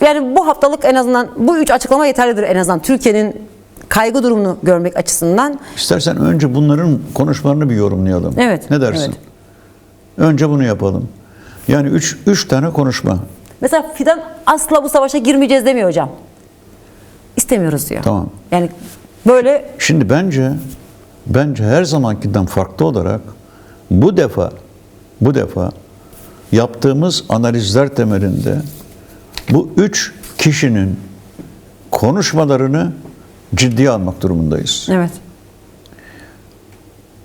Yani bu haftalık en azından bu 3 açıklama yeterlidir en azından Türkiye'nin kaygı durumunu görmek açısından. İstersen önce bunların konuşmalarını bir yorumlayalım. Evet. Ne dersin? Evet. Önce bunu yapalım. Yani üç tane konuşma. Mesela Fidan asla bu savaşa girmeyeceğiz demiyor hocam. İstemiyoruz diyor. Tamam. Yani böyle Şimdi bence her zamankinden farklı olarak bu defa yaptığımız analizler temelinde bu 3 kişinin konuşmalarını ciddiye almak durumundayız. evet.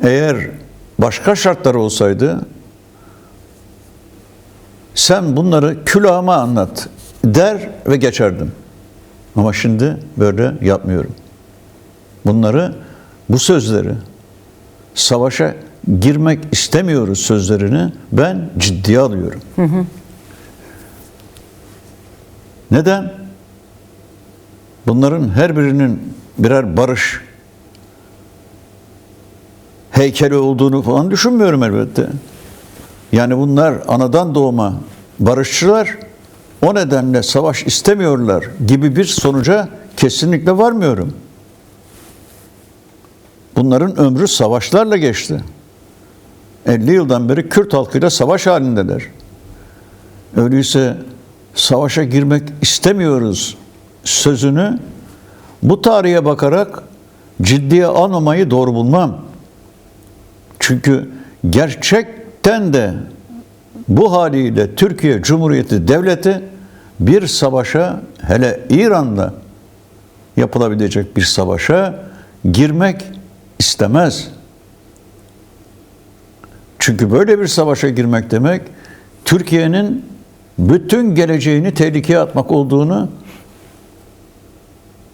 Eğer başka şartlar olsaydı sen bunları külahıma anlat der ve geçerdim. Ama şimdi böyle yapmıyorum. Bu sözleri, savaşa girmek istemiyoruz sözlerini ben ciddiye alıyorum. Neden? Bunların her birinin birer barış heykeli olduğunu falan düşünmüyorum elbette. Yani bunlar anadan doğma barışçılar, o nedenle savaş istemiyorlar gibi bir sonuca kesinlikle varmıyorum. Bunların ömrü savaşlarla geçti. 50 yıldan beri Kürt halkıyla savaş halindeler. Öyleyse savaşa girmek istemiyoruz sözünü bu tarihe bakarak ciddiye almamayı doğru bulmam. Çünkü gerçekten de bu haliyle Türkiye Cumhuriyeti Devleti bir savaşa, hele İran'la yapılabilecek bir savaşa girmek istemez. Çünkü böyle bir savaşa girmek demek Türkiye'nin bütün geleceğini tehlikeye atmak olduğunu,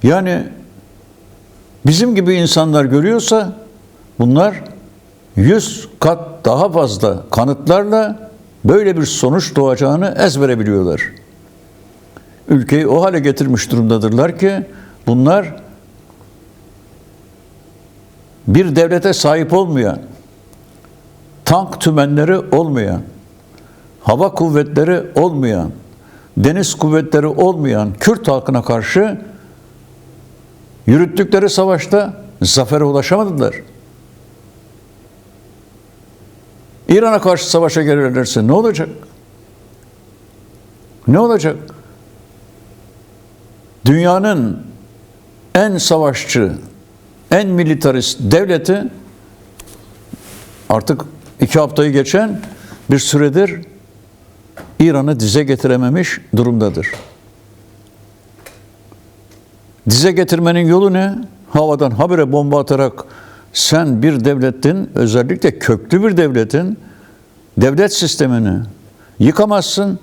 yani bizim gibi insanlar görüyorsa bunlar 100 kat daha fazla kanıtlarla böyle bir sonuç doğacağını ezbere biliyorlar. Ülkeyi o hale getirmiş durumdadırlar ki bunlar bir devlete sahip olmayan, tank tümenleri olmayan, hava kuvvetleri olmayan, deniz kuvvetleri olmayan Kürt halkına karşı yürüttükleri savaşta zafere ulaşamadılar. İran'a karşı savaşa gelirlerse ne olacak? Ne olacak? Dünyanın en savaşçı, en militarist devleti artık 2 haftayı geçen bir süredir İran'ı dize getirememiş durumdadır. Dize getirmenin yolu ne? Havadan habire bomba atarak sen bir devletin, özellikle köklü bir devletin devlet sistemini yıkamazsın,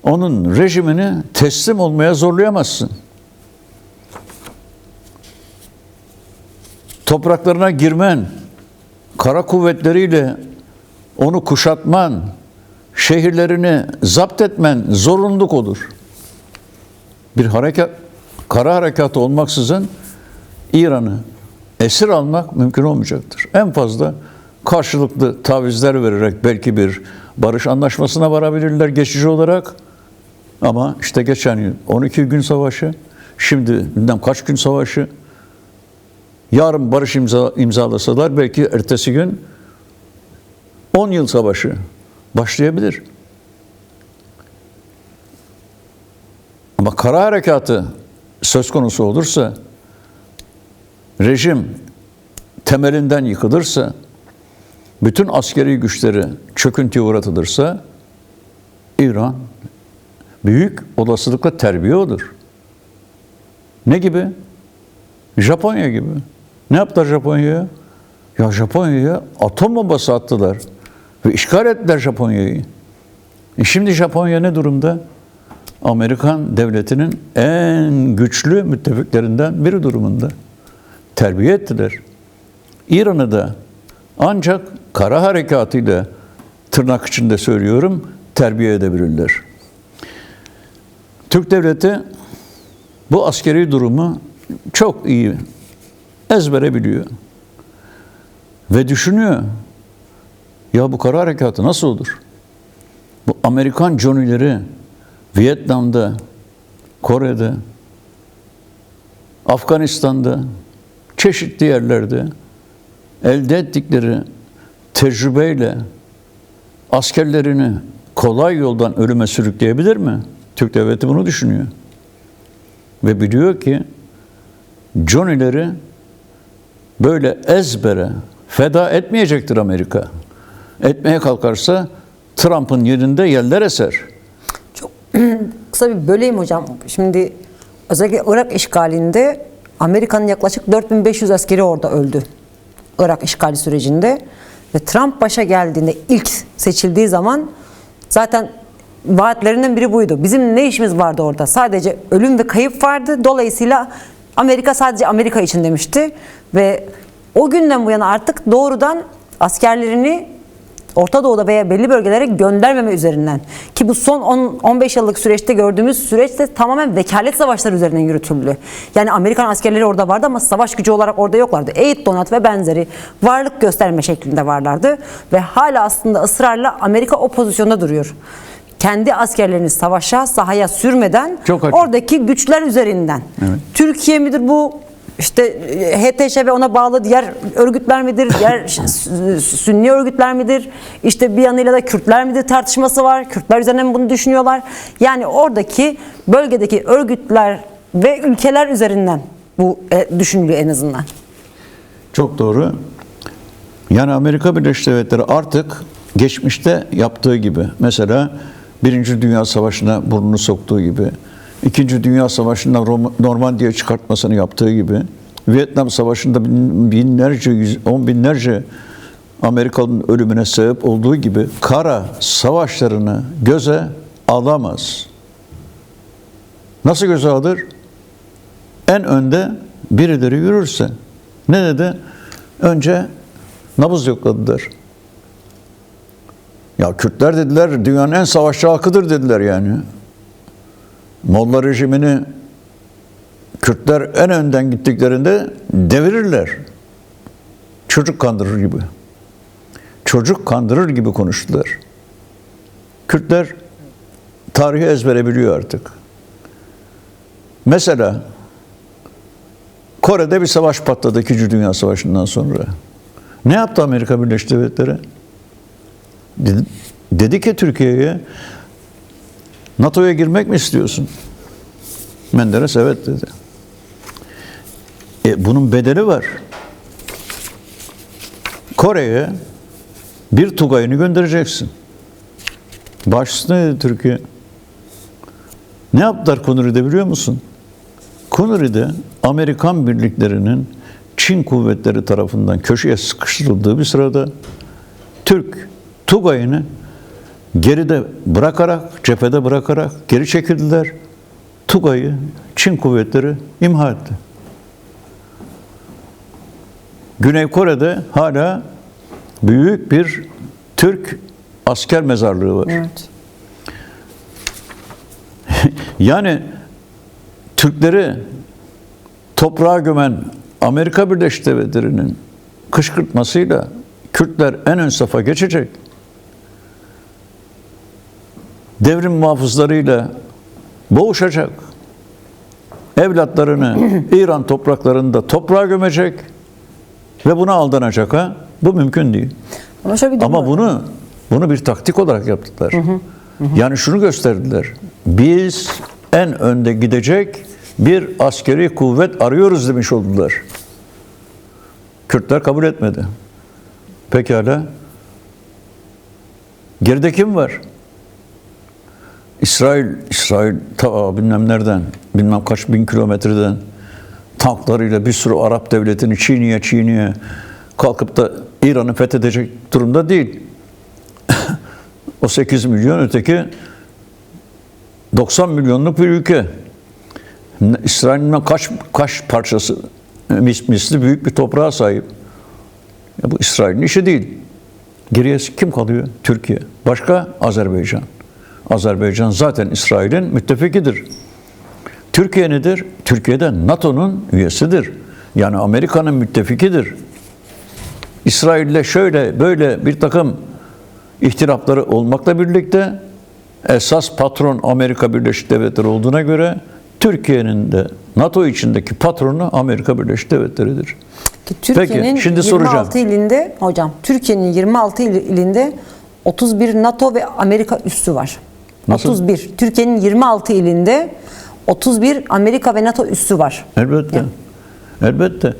onun rejimini teslim olmaya zorlayamazsın. Topraklarına girmen, kara kuvvetleriyle onu kuşatman, şehirlerini zapt etmen zorunluluk olur. Bir kara harekatı olmaksızın İran'ı esir almak mümkün olmayacaktır. En fazla karşılıklı tavizler vererek belki bir barış anlaşmasına varabilirler geçici olarak. Ama işte geçen yıl 12 gün savaşı, şimdi bilmem kaç gün savaşı, yarın barış imzalasalar belki ertesi gün 10 yıl savaşı başlayabilir. Ama kara harekatı söz konusu olursa, rejim temelinden yıkılırsa, bütün askeri güçleri çöküntüye uğratılırsa, İran büyük olasılıkla terbiye olur. Ne gibi? Japonya gibi. Ne yaptılar Japonya'ya? Ya Japonya'ya atom bombası attılar ve işgal ettiler Japonya'yı. Şimdi Japonya ne durumda? Amerikan devletinin en güçlü müttefiklerinden biri durumunda. Terbiye ettiler. İran'ı da ancak kara harekatıyla, tırnak içinde söylüyorum, terbiye edebilirler. Türk devleti bu askeri durumu çok iyi ezbere biliyor. Ve düşünüyor. Ya bu kara harekatı nasıl olur? Bu Amerikan Johnny'leri Vietnam'da, Kore'de, Afganistan'da, çeşitli yerlerde elde ettikleri tecrübeyle askerlerini kolay yoldan ölüme sürükleyebilir mi? Türk devleti bunu düşünüyor. Ve biliyor ki Johnny'leri böyle ezbere feda etmeyecektir Amerika. Etmeye kalkarsa Trump'ın yerinde yeller eser. Çok kısa bir böleyim hocam. Şimdi özellikle Irak işgalinde Amerika'nın yaklaşık 4500 askeri orada öldü. Irak işgali sürecinde. Ve Trump başa geldiğinde, ilk seçildiği zaman zaten vaatlerinden biri buydu. Bizim ne işimiz vardı orada? Sadece ölüm ve kayıp vardı. Dolayısıyla Amerika sadece Amerika için demişti. Ve o günden bu yana artık doğrudan askerlerini Orta Doğu'da veya belli bölgelere göndermeme üzerinden, ki bu son 10-15 yıllık süreçte gördüğümüz süreçte tamamen vekalet savaşları üzerinden yürütüldü. Yani Amerikan askerleri orada vardı ama savaş gücü olarak orada yoklardı. Eğit, donat ve benzeri varlık gösterme şeklinde varlardı ve hala aslında ısrarla Amerika o pozisyonda duruyor. Kendi askerlerini savaşa, sahaya sürmeden oradaki güçler üzerinden. Evet. Türkiye midir bu? İşte HTŞ ve ona bağlı diğer örgütler midir? Diğer Sünni örgütler midir? İşte bir yanıyla da Kürtler midir tartışması var. Kürtler üzerinden bunu düşünüyorlar. Yani oradaki bölgedeki örgütler ve ülkeler üzerinden bu düşünülüyor en azından. Çok doğru. Yani Amerika Birleşik Devletleri artık geçmişte yaptığı gibi, mesela Birinci Dünya Savaşı'na burnunu soktuğu gibi, İkinci Dünya Savaşı'nda Normandiya çıkartmasını yaptığı gibi, Vietnam Savaşı'nda binlerce, on binlerce Amerikalı'nın ölümüne sebep olduğu gibi kara savaşlarını göze alamaz. Nasıl göze alır? En önde birileri yürürse. Ne dedi? Önce nabız yokladılar. Ya Kürtler dediler, dünyanın en savaşçı halkıdır dediler yani. Molla rejimini Kürtler en önden gittiklerinde devirirler. Çocuk kandırır gibi. Çocuk kandırır gibi konuştular. Kürtler tarihi ezbere biliyor artık. Mesela Kore'de bir savaş patladı 2. Dünya Savaşı'ndan sonra. Ne yaptı Amerika Birleşik Devletleri? Dedi ki Türkiye'ye, NATO'ya girmek mi istiyorsun? Menderes evet dedi. Bunun bedeli var. Kore'ye bir Tugay'ını göndereceksin. Başüstüne dedi Türkiye. Ne yaptılar Kunuri'de biliyor musun? Kunuri'de Amerikan birliklerinin Çin kuvvetleri tarafından köşeye sıkıştırıldığı bir sırada Türk Tugay'ını geride bırakarak, cephede bırakarak geri çekildiler. Tugay'ı Çin kuvvetleri imha etti. Güney Kore'de hala büyük bir Türk asker mezarlığı var. Evet. Yani Türkleri toprağa gömen Amerika Birleşik Devletleri'nin kışkırtmasıyla Kürtler en ön safa geçecek. Devrim muhafızlarıyla boğuşacak. Evlatlarını İran topraklarında toprağa gömecek ve buna aldanacak ha. Bu mümkün değil. Ama bunu bir taktik olarak yaptılar. Yani şunu gösterdiler. Biz en önde gidecek bir askeri kuvvet arıyoruz demiş oldular. Kürtler kabul etmedi. Pekala. Geride kim var? İsrail ta bilmem nereden, bilmem kaç bin kilometreden tanklarıyla bir sürü Arap devletini çiğniye kalkıp da İran'ı fethedecek durumda değil. O 8 milyon, öteki 90 milyonluk bir ülke. İsrail'in kaç parçası misli büyük bir toprağa sahip. Ya bu İsrail'in işi değil. Geriye kim kalıyor? Türkiye. Başka? Azerbaycan. Azerbaycan zaten İsrail'in müttefikidir. Türkiye nedir? Türkiye de NATO'nun üyesidir. Yani Amerika'nın müttefikidir. İsrail'le şöyle böyle bir takım ihtilafları olmakla birlikte esas patron Amerika Birleşik Devletleri olduğuna göre Türkiye'nin de NATO içindeki patronu Amerika Birleşik Devletleri'dir. Ki Türkiye'nin Peki, şimdi 26 soracağım. ilinde hocam, Türkiye'nin 26 ilinde 31 NATO ve Amerika üssü var. Nasıl? 31. Türkiye'nin 26 ilinde 31 Amerika ve NATO üssü var. Elbette. Yani. Elbette.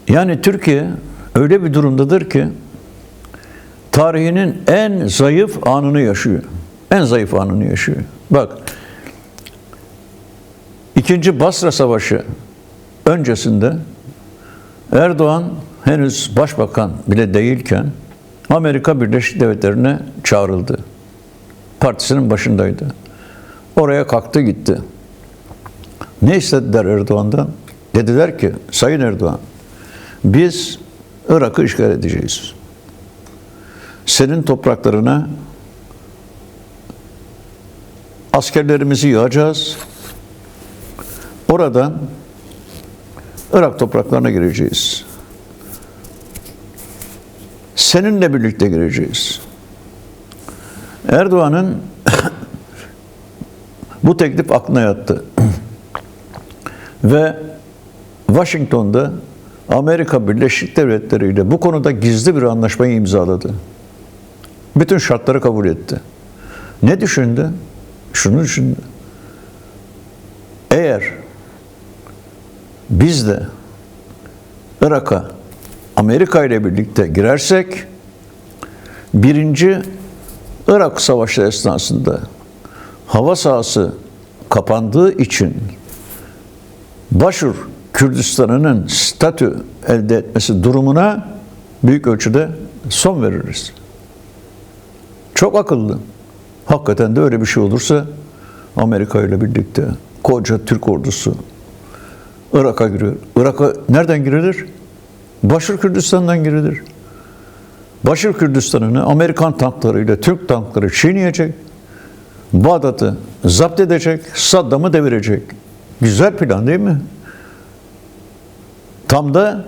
Yani Türkiye öyle bir durumdadır ki tarihinin en zayıf anını yaşıyor. En zayıf anını yaşıyor. Bak, İkinci Basra Savaşı öncesinde Erdoğan henüz başbakan bile değilken Amerika Birleşik Devletleri'ne çağrıldı. Partisinin başındaydı. Oraya kalktı gitti. Ne istediler Erdoğan'dan? Dediler ki, Sayın Erdoğan, biz Irak'ı işgal edeceğiz. Senin topraklarına askerlerimizi yığacağız. Oradan Irak topraklarına gireceğiz. Seninle birlikte gireceğiz. Erdoğan'ın bu teklif aklına yattı. Ve Washington'da Amerika Birleşik Devletleri ile bu konuda gizli bir anlaşmayı imzaladı. Bütün şartları kabul etti. Ne düşündü? Şunu düşündü. Eğer biz de Irak'a Amerika ile birlikte girersek, birinci Irak Savaşı esnasında hava sahası kapandığı için Başur Kürdistan'ının statü elde etmesi durumuna büyük ölçüde son veririz. Çok akıllı. Hakikaten de öyle bir şey olursa Amerika ile birlikte koca Türk ordusu Irak'a giriyor. Irak'a nereden girilir? Başur Kürdistan'dan girilir. Başur Kürdistan'ını Amerikan tanklarıyla Türk tankları çiğneyecek. Bağdat'ı zapt edecek, Saddam'ı devirecek. Güzel plan değil mi? Tam da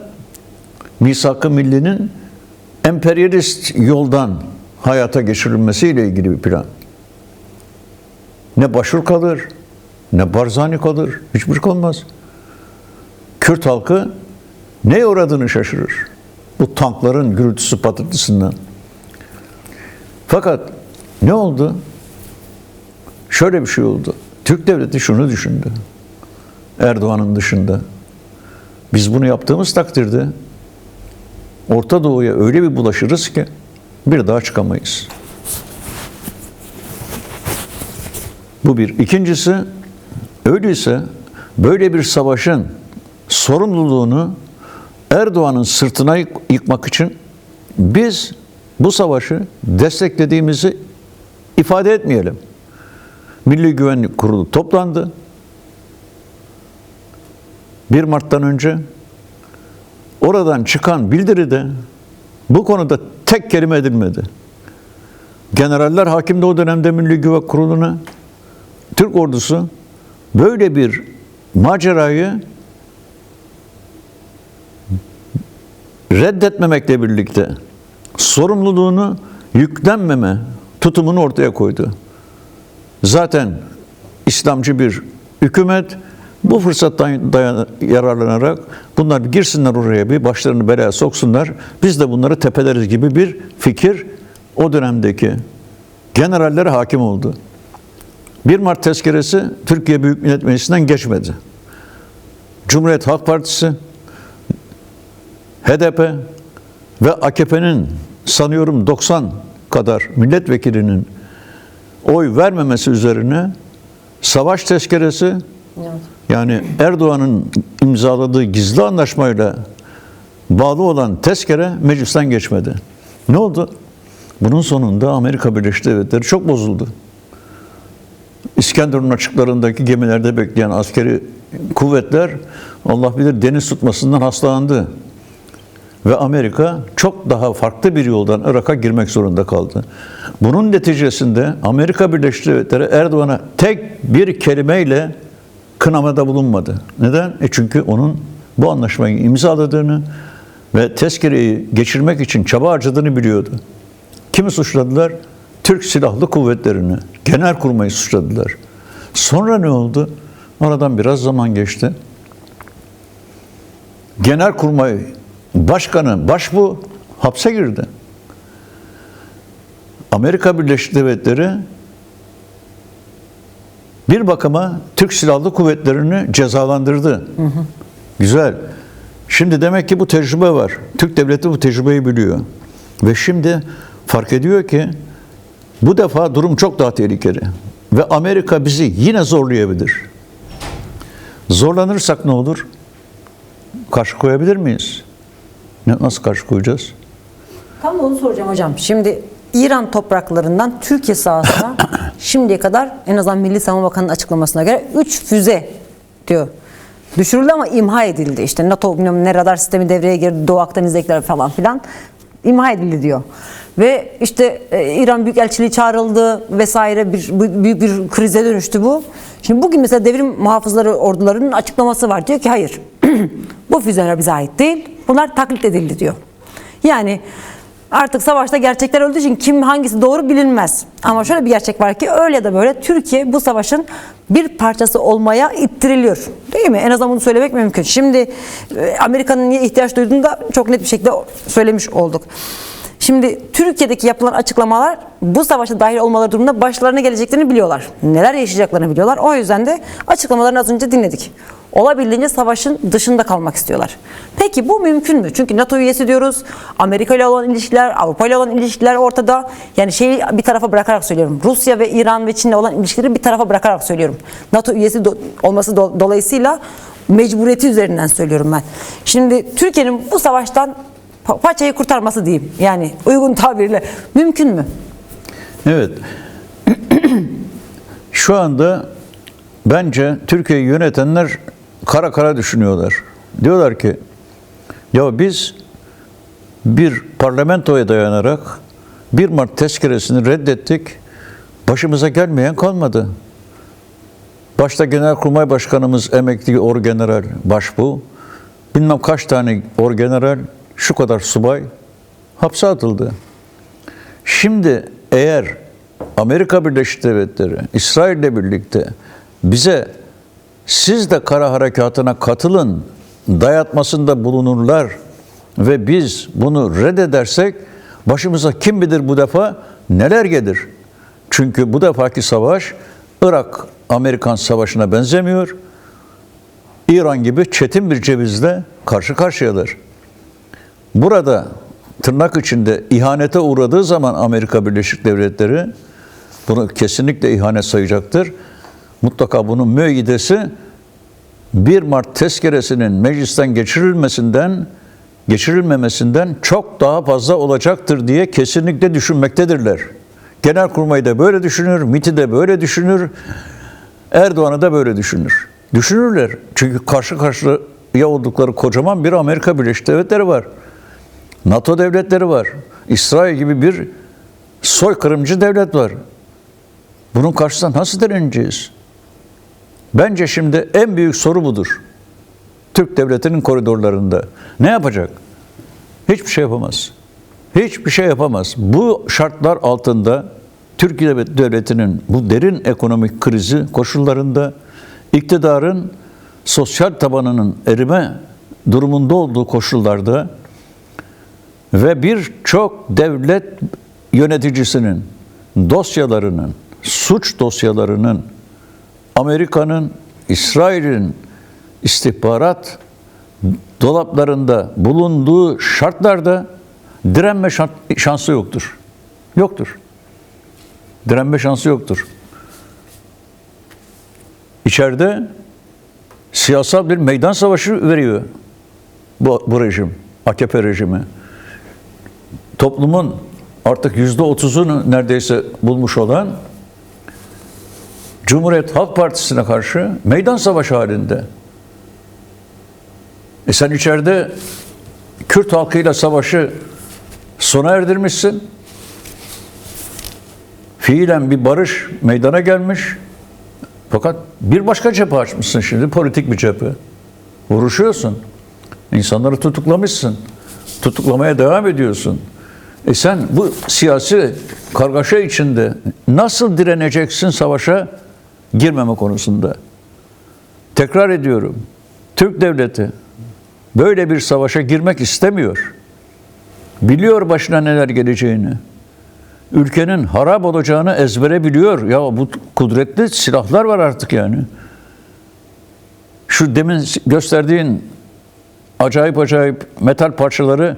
Misak-ı Milli'nin emperyalist yoldan hayata geçirilmesiyle ilgili bir plan. Ne Başur kalır, ne Barzani kalır, hiçbir kalmaz. Kürt halkı neye uğradığını şaşırır. Bu tankların gürültüsü patırtısından. Fakat ne oldu? Şöyle bir şey oldu. Türk devleti şunu düşündü. Erdoğan'ın dışında. Biz bunu yaptığımız takdirde Orta Doğu'ya öyle bir bulaşırız ki bir daha çıkamayız. Bu bir. İkincisi, öyleyse böyle bir savaşın sorumluluğunu Erdoğan'ın sırtına yıkmak için biz bu savaşı desteklediğimizi ifade etmeyelim. Milli Güvenlik Kurulu toplandı. 1 Mart'tan önce oradan çıkan bildiride bu konuda tek kelime edilmedi. Generaller hakimdi o dönemde Milli Güvenlik Kurulu'na. Türk ordusu böyle bir macerayı reddetmemekle birlikte sorumluluğunu yüklenmeme tutumunu ortaya koydu. Zaten İslamcı bir hükümet bu fırsattan yararlanarak bunlar bir girsinler oraya, bir başlarını belaya soksunlar, biz de bunları tepeleriz gibi bir fikir o dönemdeki generallere hakim oldu. 1 Mart tezkeresi Türkiye Büyük Millet Meclisi'nden geçmedi. Cumhuriyet Halk Partisi, HDP ve AKP'nin sanıyorum 90 kadar milletvekilinin oy vermemesi üzerine savaş tezkeresi, yani Erdoğan'ın imzaladığı gizli anlaşmayla bağlı olan tezkere meclisten geçmedi. Ne oldu? Bunun sonunda Amerika Birleşik Devletleri çok bozuldu. İskenderun açıklarındaki gemilerde bekleyen askeri kuvvetler Allah bilir deniz tutmasından hastalandı. Ve Amerika çok daha farklı bir yoldan Irak'a girmek zorunda kaldı. Bunun neticesinde Amerika Birleşik Devletleri Erdoğan'a tek bir kelimeyle kınamada bulunmadı. Neden? Çünkü onun bu anlaşmayı imzaladığını ve tezkereyi geçirmek için çaba harcadığını biliyordu. Kimi suçladılar? Türk Silahlı Kuvvetleri'ni, Genelkurmay'ı suçladılar. Sonra ne oldu? Aradan biraz zaman geçti. Genelkurmay Başkanı, Başbuğ hapse girdi. Amerika Birleşik Devletleri bir bakıma Türk Silahlı Kuvvetleri'ni cezalandırdı. Güzel. Şimdi demek ki bu tecrübe var. Türk devleti bu tecrübeyi biliyor. Ve şimdi fark ediyor ki bu defa durum çok daha tehlikeli. Ve Amerika bizi yine zorlayabilir. Zorlanırsak ne olur? Karşı koyabilir miyiz? Nasıl karşı koyacağız? Tam onu soracağım hocam. Şimdi İran topraklarından Türkiye sahasına şimdiye kadar en azından Milli Savunma Bakanı'nın açıklamasına göre 3 füze diyor. Düşürüldü ama imha edildi. İşte NATO bilmem ne radar sistemi devreye girdi, Doğu Akdeniz'dekiler falan filan imha edildi diyor. Ve işte İran Büyükelçiliği çağrıldı vesaire, büyük bir krize dönüştü bu. Şimdi bugün mesela devrim muhafızları ordularının açıklaması var. Diyor ki hayır bu füzeler bize ait değil. Bunlar taklit edildi diyor. Yani artık savaşta gerçekler öldüğü için kim hangisi doğru bilinmez. Ama şöyle bir gerçek var ki öyle de böyle Türkiye bu savaşın bir parçası olmaya ittiriliyor. Değil mi? En azından bunu söylemek mümkün. Şimdi Amerika'nın niye ihtiyaç duyduğunu da çok net bir şekilde söylemiş olduk. Şimdi Türkiye'deki yapılan açıklamalar bu savaşa dahil olmaları durumunda başlarına geleceklerini biliyorlar. Neler yaşayacaklarını biliyorlar. O yüzden de açıklamalarını az önce dinledik. Olabildiğince savaşın dışında kalmak istiyorlar. Peki bu mümkün mü? Çünkü NATO üyesi diyoruz. Amerika ile olan ilişkiler, Avrupa ile olan ilişkiler ortada. Yani şeyi bir tarafa bırakarak söylüyorum. Rusya ve İran ve Çin'le olan ilişkileri bir tarafa bırakarak söylüyorum. NATO üyesi olması dolayısıyla mecburiyeti üzerinden söylüyorum ben. Şimdi Türkiye'nin bu savaştan paçayı kurtarması diyeyim. Yani uygun tabirle mümkün mü? Evet. Şu anda bence Türkiye'yi yönetenler kara kara düşünüyorlar. Diyorlar ki ya biz bir parlamentoya dayanarak 1 Mart tezkeresini reddettik. Başımıza gelmeyen kalmadı. Başta Genelkurmay Başkanımız emekli orgeneral Başbuğ, bilmem kaç tane orgeneral, şu kadar subay hapse atıldı. Şimdi eğer Amerika Birleşik Devletleri İsrail'le birlikte bize siz de kara harekatına katılın dayatmasında bulunurlar ve biz bunu reddedersek başımıza kim bilir bu defa neler gelir. Çünkü bu defaki savaş Irak-Amerikan savaşına benzemiyor. İran gibi çetin bir cevizle karşı karşıyalar. Burada tırnak içinde ihanete uğradığı zaman Amerika Birleşik Devletleri bunu kesinlikle ihanet sayacaktır. Mutlaka bunun müeyyidesi 1 Mart tezkeresinin meclisten geçirilmemesinden çok daha fazla olacaktır diye kesinlikle düşünmektedirler. Genelkurmay da böyle düşünür, MİT'i de böyle düşünür, Erdoğan'ı da böyle düşünür. Düşünürler. Çünkü karşı karşıya oldukları kocaman bir Amerika Birleşik Devletleri var. NATO devletleri var. İsrail gibi bir soykırımcı devlet var. Bunun karşısında nasıl direneceğiz? Bence şimdi en büyük soru budur. Türk devletinin koridorlarında. Ne yapacak? Hiçbir şey yapamaz. Hiçbir şey yapamaz. Bu şartlar altında Türkiye devletinin bu derin ekonomik krizi koşullarında iktidarın sosyal tabanının erime durumunda olduğu koşullarda ve birçok devlet yöneticisinin dosyalarının, suç dosyalarının Amerika'nın, İsrail'in istihbarat dolaplarında bulunduğu şartlarda direnme şansı yoktur. Yoktur. Direnme şansı yoktur. İçeride siyasal bir meydan savaşı veriyor bu rejim, AKP rejimi. Toplumun artık %30'unu neredeyse bulmuş olan Cumhuriyet Halk Partisi'ne karşı meydan savaşı halinde. Sen içeride Kürt halkıyla savaşı sona erdirmişsin. Fiilen bir barış meydana gelmiş. Fakat bir başka cephe açmışsın şimdi, politik bir cephe. Vuruşuyorsun. İnsanları tutuklamışsın. Tutuklamaya devam ediyorsun. Sen bu siyasi kargaşa içinde nasıl direneceksin savaşa girmeme konusunda? Tekrar ediyorum. Türk devleti böyle bir savaşa girmek istemiyor. Biliyor başına neler geleceğini. Ülkenin harap olacağını ezbere biliyor. Ya bu kudretli silahlar var artık yani. Şu demin gösterdiğin acayip acayip metal parçaları,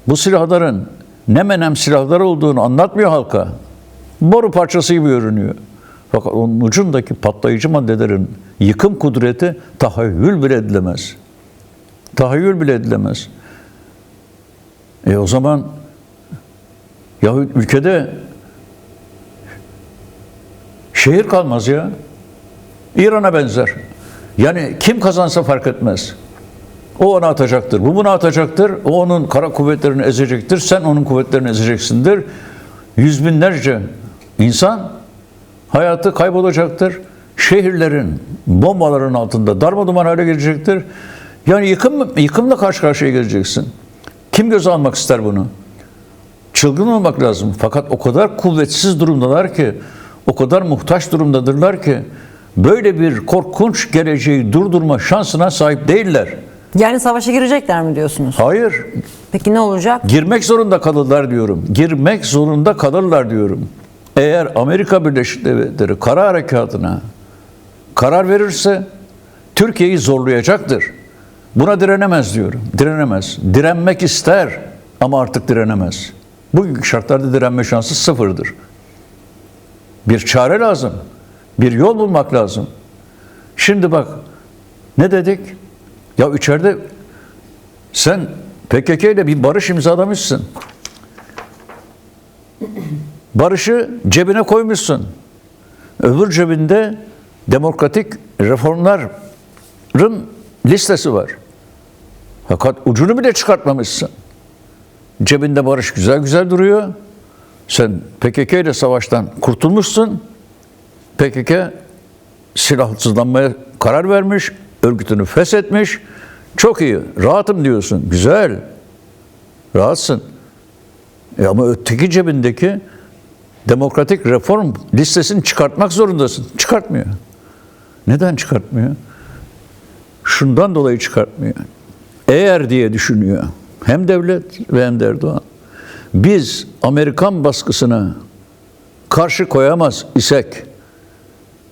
bu silahların ne menem silahlar olduğunu anlatmıyor halka. Boru parçası gibi görünüyor. Fakat onun ucundaki patlayıcı maddelerin yıkım kudreti tahayyül bile edilemez. Tahayyül bile edilemez. O zaman ya ülkede şehir kalmaz ya. İran'a benzer. Yani kim kazansa fark etmez. O ona atacaktır, bu buna atacaktır, o onun kara kuvvetlerini ezecektir, sen onun kuvvetlerini ezeceksindir. Yüz binlerce insan hayatı kaybolacaktır. Şehirlerin bombaların altında darmaduman hale gelecektir. Yani yıkımla karşı karşıya geleceksin. Kim göze almak ister bunu? Çılgın olmak lazım. Fakat o kadar kuvvetsiz durumdalar ki, o kadar muhtaç durumdadırlar ki, böyle bir korkunç geleceği durdurma şansına sahip değiller. Yani savaşa girecekler mi diyorsunuz? Hayır. Peki ne olacak? Girmek zorunda kalırlar diyorum. Girmek zorunda kalırlar diyorum. Eğer Amerika Birleşik Devletleri kara harekatına karar verirse Türkiye'yi zorlayacaktır. Buna direnemez diyorum. Direnemez. Direnmek ister ama artık direnemez. Bugünkü şartlarda direnme şansı sıfırdır. Bir çare lazım. Bir yol bulmak lazım. Şimdi bak, ne dedik? Ya içeride sen PKK ile bir barış imzalamışsın. Barışı cebine koymuşsun. Öbür cebinde demokratik reformların listesi var. Fakat ucunu bile çıkartmamışsın. Cebinde barış güzel güzel duruyor. Sen PKK ile savaştan kurtulmuşsun. PKK silahsızlanmaya karar vermiş, örgütünü feshetmiş. Çok iyi, rahatım diyorsun. Güzel, rahatsın. Ama öteki cebindeki demokratik reform listesini çıkartmak zorundasın. Çıkartmıyor. Neden çıkartmıyor? Şundan dolayı çıkartmıyor. Eğer diye düşünüyor hem devlet ve hem de Erdoğan, biz Amerikan baskısına karşı koyamaz isek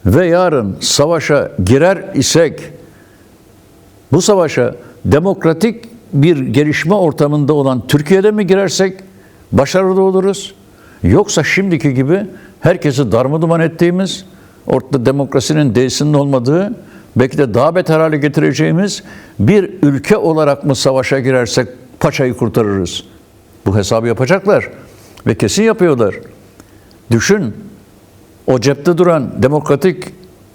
ve yarın savaşa girer isek, bu savaşa demokratik bir gelişme ortamında olan Türkiye'de mi girersek başarılı oluruz? Yoksa şimdiki gibi herkesi darmaduman ettiğimiz, ortada demokrasinin D'sinin olmadığı, belki de daha beter hale getireceğimiz bir ülke olarak mı savaşa girersek paçayı kurtarırız? Bu hesabı yapacaklar ve kesin yapıyorlar. Düşün, o cepte duran demokratik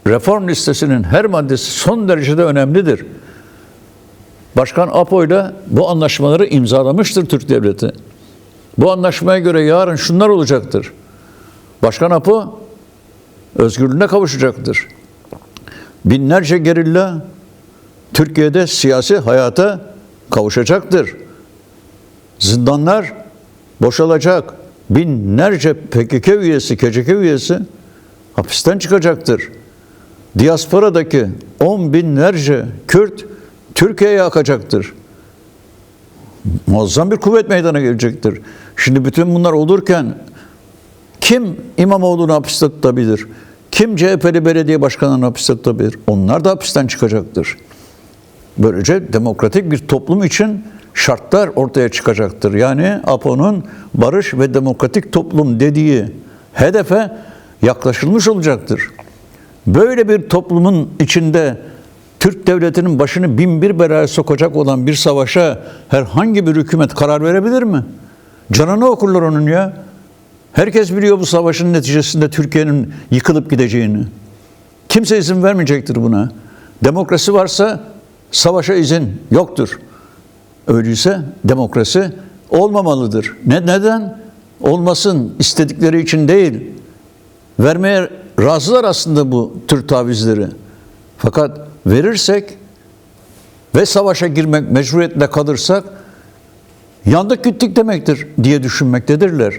reform listesinin her maddesi son derecede önemlidir. Başkan Apo'yla bu anlaşmaları imzalamıştır Türk Devleti. Bu anlaşmaya göre yarın şunlar olacaktır. Başkan Apo özgürlüğüne kavuşacaktır. Binlerce gerilla Türkiye'de siyasi hayata kavuşacaktır. Zindanlar boşalacak. Binlerce PKK üyesi, KCK üyesi hapisten çıkacaktır. Diasporadaki 10 binlerce Kürt Türkiye'ye akacaktır. Muazzam bir kuvvet meydana gelecektir. Şimdi bütün bunlar olurken kim İmamoğlu'nu hapiste tutabilir? Kim CHP'li belediye başkanını hapiste tutabilir? Onlar da hapisten çıkacaktır. Böylece demokratik bir toplum için şartlar ortaya çıkacaktır. Yani APO'nun barış ve demokratik toplum dediği hedefe yaklaşılmış olacaktır. Böyle bir toplumun içinde Türk devletinin başını binbir belaya sokacak olan bir savaşa herhangi bir hükümet karar verebilir mi? Canını okurlar onun ya. Herkes biliyor bu savaşın neticesinde Türkiye'nin yıkılıp gideceğini. Kimse izin vermeyecektir buna. Demokrasi varsa savaşa izin yoktur. Öyleyse demokrasi olmamalıdır. Neden? Olmasın, istedikleri için değil. Vermeye razılar aslında bu tür tavizleri. Fakat verirsek ve savaşa girmek mecburiyetinde kalırsak yandık gittik demektir diye düşünmektedirler.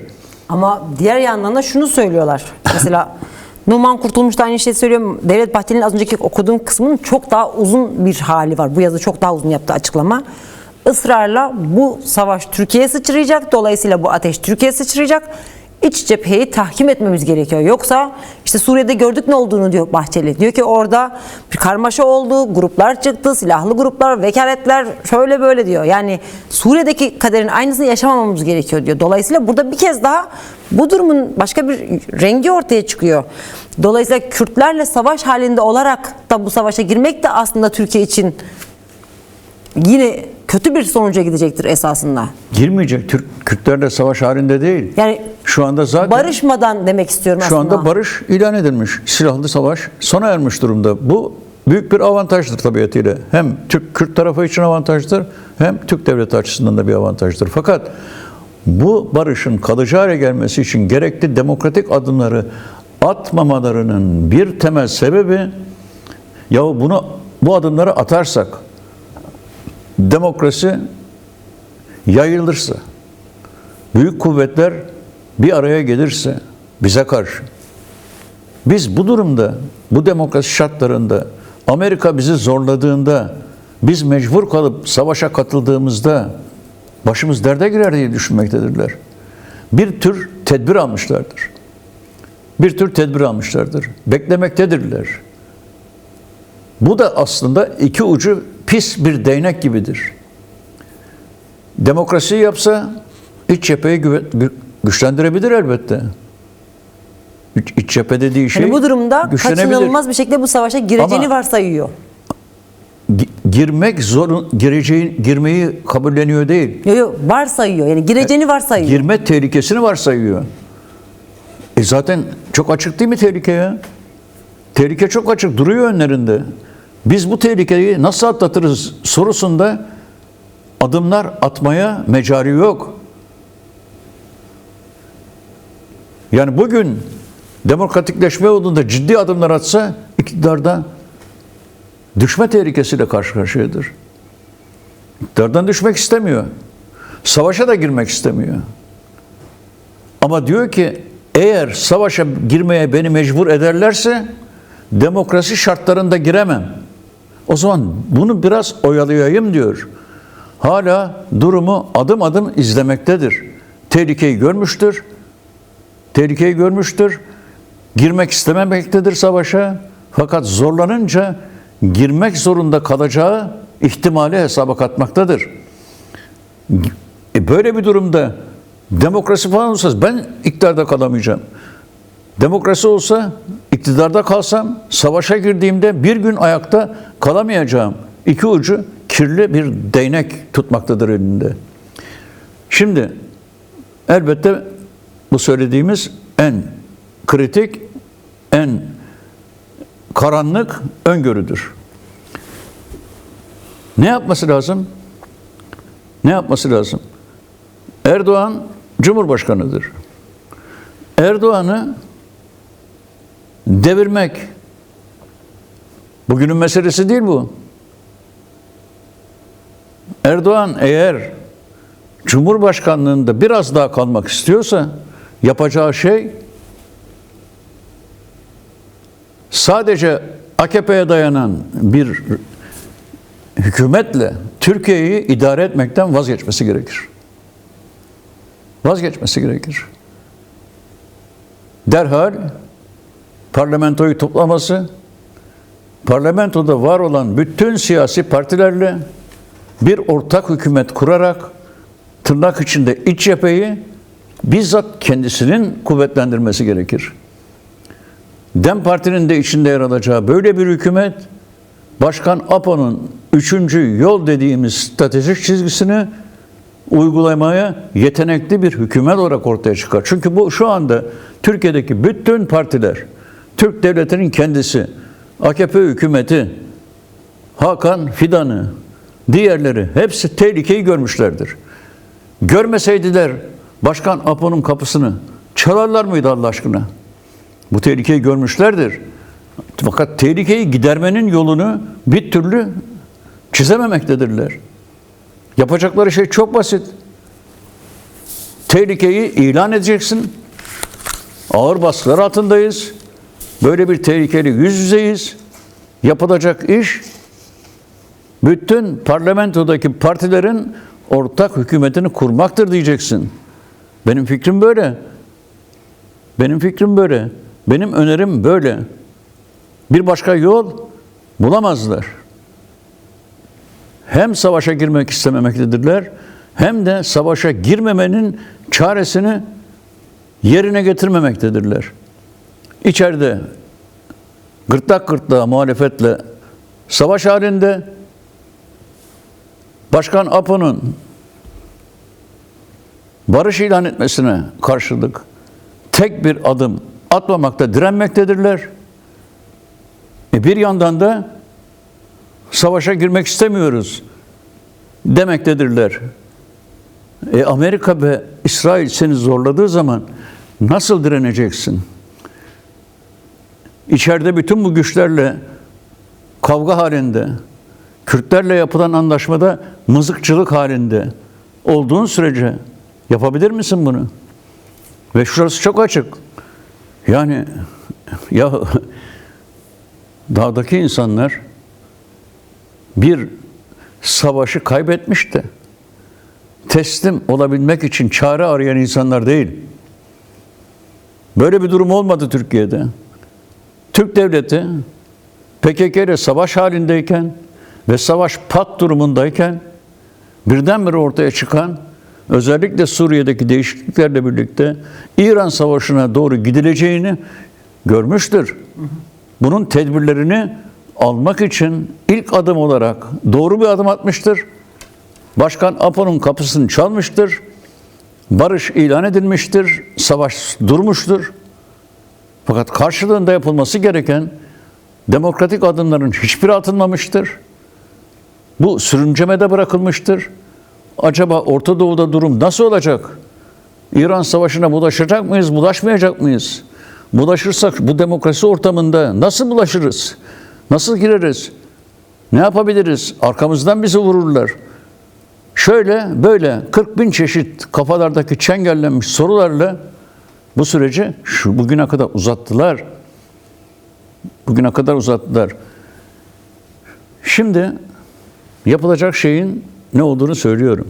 Ama diğer yandan da şunu söylüyorlar. Mesela Numan Kurtulmuş da aynı şeyi söylüyor. Devlet Bahçeli'nin az önceki okuduğum kısmının çok daha uzun bir hali var. Bu yazı çok daha uzun yaptığı açıklama. Israrla bu savaş Türkiye'ye sıçrayacak. Dolayısıyla bu ateş Türkiye'ye sıçrayacak. İç cepheyi tahkim etmemiz gerekiyor. Yoksa işte Suriye'de gördük ne olduğunu diyor Bahçeli. Diyor ki orada bir karmaşa oldu, gruplar çıktı, silahlı gruplar, vekaletler şöyle böyle diyor. Yani Suriye'deki kaderin aynısını yaşamamamız gerekiyor diyor. Dolayısıyla burada bir kez daha bu durumun başka bir rengi ortaya çıkıyor. Dolayısıyla Kürtlerle savaş halinde olarak da bu savaşa girmek de aslında Türkiye için yine kötü bir sonuca gidecektir esasında. Girmeyecek. Kürtlerle savaş halinde değil. Yani şu anda zaten barışmadan demek istiyorum şu aslında. anda barış ilan edilmiş. Silahlı savaş sona ermiş durumda. Bu büyük bir avantajdır tabiatıyla. Hem Kürt tarafı için avantajdır, hem Türk devleti açısından da bir avantajdır. Fakat bu barışın kalıcı hale gelmesi için gerekli demokratik adımları atmamalarının bir temel sebebi, ya bu adımları atarsak demokrasi yayılırsa, büyük kuvvetler bir araya gelirse bize karşı, biz bu durumda, bu demokrasi şartlarında, Amerika bizi zorladığında, biz mecbur kalıp savaşa katıldığımızda başımız derde girer diye düşünmektedirler. Bir tür tedbir almışlardır. Bir tür tedbir almışlardır. Beklemektedirler. Bu da aslında iki ucu pis bir değnek gibidir. Demokrasi yapsa iç cepheyi güçlendirebilir elbette. İç cephe dediği şey Yani bu durumda güçlenebilir. kaçınılmaz bir şekilde bu savaşa gireceğini Ama varsayıyor. Girmeyi kabulleniyor değil. Yok varsayıyor. Yani gireceğini varsayıyor. Girme tehlikesini varsayıyor. Zaten çok açık değil mi tehlike ya? Tehlike çok açık, duruyor önlerinde. Biz bu tehlikeyi nasıl atlatırız sorusunda adımlar atmaya mecali yok. Yani bugün demokratikleşme yolunda ciddi adımlar atsa iktidarda düşme tehlikesiyle karşı karşıyadır. İktidardan düşmek istemiyor. Savaşa da girmek istemiyor. Ama diyor ki eğer savaşa girmeye beni mecbur ederlerse demokrasi şartlarında giremem. O zaman bunu biraz oyalayayım diyor. Hala durumu adım adım izlemektedir. Tehlikeyi görmüştür. Tehlikeyi görmüştür. Girmek istememektedir savaşa. Fakat zorlanınca girmek zorunda kalacağı ihtimali hesaba katmaktadır. Böyle bir durumda demokrasi falan olsa ben iktidarda kalamayacağım. Demokrasi olsa iktidarda kalsam savaşa girdiğimde bir gün ayakta kalamayacağım. İki ucu kirli bir değnek tutmaktadır elinde. Şimdi elbette bu söylediğimiz en kritik, en karanlık öngörüdür. Ne yapması lazım? Ne yapması lazım? Erdoğan Cumhurbaşkanıdır. Erdoğan'ı devirmek bugünün meselesi değil bu. Erdoğan eğer Cumhurbaşkanlığında biraz daha kalmak istiyorsa yapacağı şey sadece AKP'ye dayanan bir hükümetle Türkiye'yi idare etmekten vazgeçmesi gerekir. Vazgeçmesi gerekir. Derhal parlamentoyu toplaması, parlamentoda var olan bütün siyasi partilerle bir ortak hükümet kurarak tırnak içinde iç cepheyi bizzat kendisinin kuvvetlendirmesi gerekir. DEM Parti'nin de içinde yer alacağı böyle bir hükümet, Başkan Apo'nun 3. yol dediğimiz stratejik çizgisini uygulamaya yetenekli bir hükümet olarak ortaya çıkar. Çünkü bu şu anda Türkiye'deki bütün partiler, Türk devletinin kendisi, AKP hükümeti, Hakan Fidan'ı, diğerleri hepsi tehlikeyi görmüşlerdir. Görmeseydiler Başkan Apo'nun kapısını çalarlar mıydı Allah aşkına? Bu tehlikeyi görmüşlerdir. Fakat tehlikeyi gidermenin yolunu bir türlü çizememektedirler. Yapacakları şey çok basit. tehlikeyi ilan edeceksin. Ağır baskılar altındayız. Böyle bir tehlikeyle yüz yüzeyiz. Yapılacak iş bütün parlamentodaki partilerin ortak hükümetini kurmaktır diyeceksin. Benim fikrim böyle. Benim fikrim böyle. Benim önerim böyle. Bir başka yol bulamazlar. Hem savaşa girmek istememektedirler, hem de savaşa girmemenin çaresini yerine getirmemektedirler. İçeride gırtlak gırtlağa muhalefetle savaş halinde, Başkan Apo'nun barış ilan etmesine karşılık tek bir adım atmamakta direnmektedirler. Bir yandan da savaşa girmek istemiyoruz demektedirler. Amerika ve İsrail seni zorladığı zaman nasıl direneceksin? İçeride bütün bu güçlerle kavga halinde, Kürtlerle yapılan anlaşmada mızıkçılık halinde olduğun sürece yapabilir misin bunu? Ve şurası çok açık. Yani ya dağdaki insanlar bir savaşı kaybetmiş de teslim olabilmek için çare arayan insanlar değil. Böyle bir durum olmadı Türkiye'de. Türk devleti PKK ile savaş halindeyken ve savaş pat durumundayken birdenbire ortaya çıkan, özellikle Suriye'deki değişikliklerle birlikte İran Savaşı'na doğru gidileceğini görmüştür. Bunun tedbirlerini almak için ilk adım olarak doğru bir adım atmıştır. Başkan Apo'nun kapısını çalmıştır. Barış ilan edilmiştir. Savaş durmuştur. Fakat karşılığında yapılması gereken demokratik adımların hiçbiri atılmamıştır. Bu sürüncemede bırakılmıştır. Acaba Orta Doğu'da durum nasıl olacak? İran Savaşı'na bulaşacak mıyız, bulaşmayacak mıyız? Bulaşırsak bu demokrasi ortamında nasıl bulaşırız? Nasıl gireriz? Ne yapabiliriz? Arkamızdan bizi vururlar. Şöyle böyle 40 bin çeşit kafalardaki çengellenmiş sorularla bu süreci bugüne kadar uzattılar. Bugüne kadar uzattılar. Şimdi yapılacak şeyin ne olduğunu söylüyorum.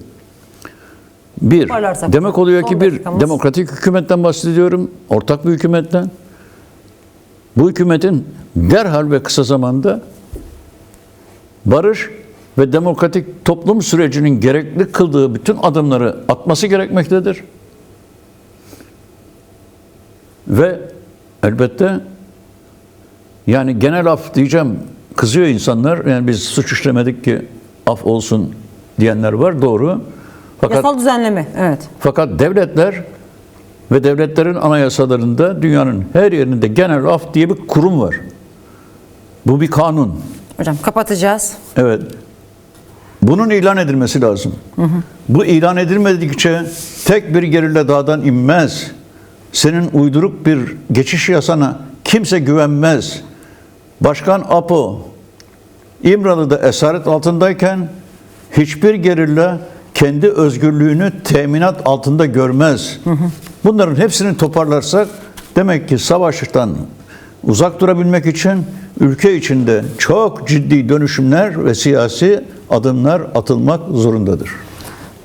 Bir, demek oluyor ki bir demokratik hükümetten bahsediyorum, ortak bir hükümetten. Bu hükümetin derhal ve kısa zamanda barış ve demokratik toplum sürecinin gerekli kıldığı bütün adımları atması gerekmektedir. Ve elbette yani genel af diyeceğim, kızıyor insanlar. Yani biz suç işlemedik ki af olsun diyenler var, doğru. Fakat, yasal düzenleme, evet. Fakat devletler ve devletlerin anayasalarında dünyanın her yerinde genel af diye bir kurum var. Bu bir kanun. Hocam kapatacağız. Evet. Bunun ilan edilmesi lazım. Bu ilan edilmedikçe tek bir gerilla dağdan inmez. Senin uyduruk bir geçiş yasana kimse güvenmez. Başkan Apo İmralı'da esaret altındayken hiçbir gerilla kendi özgürlüğünü teminat altında görmez. Bunların hepsini toparlarsak demek ki savaştan uzak durabilmek için ülke içinde çok ciddi dönüşümler ve siyasi adımlar atılmak zorundadır.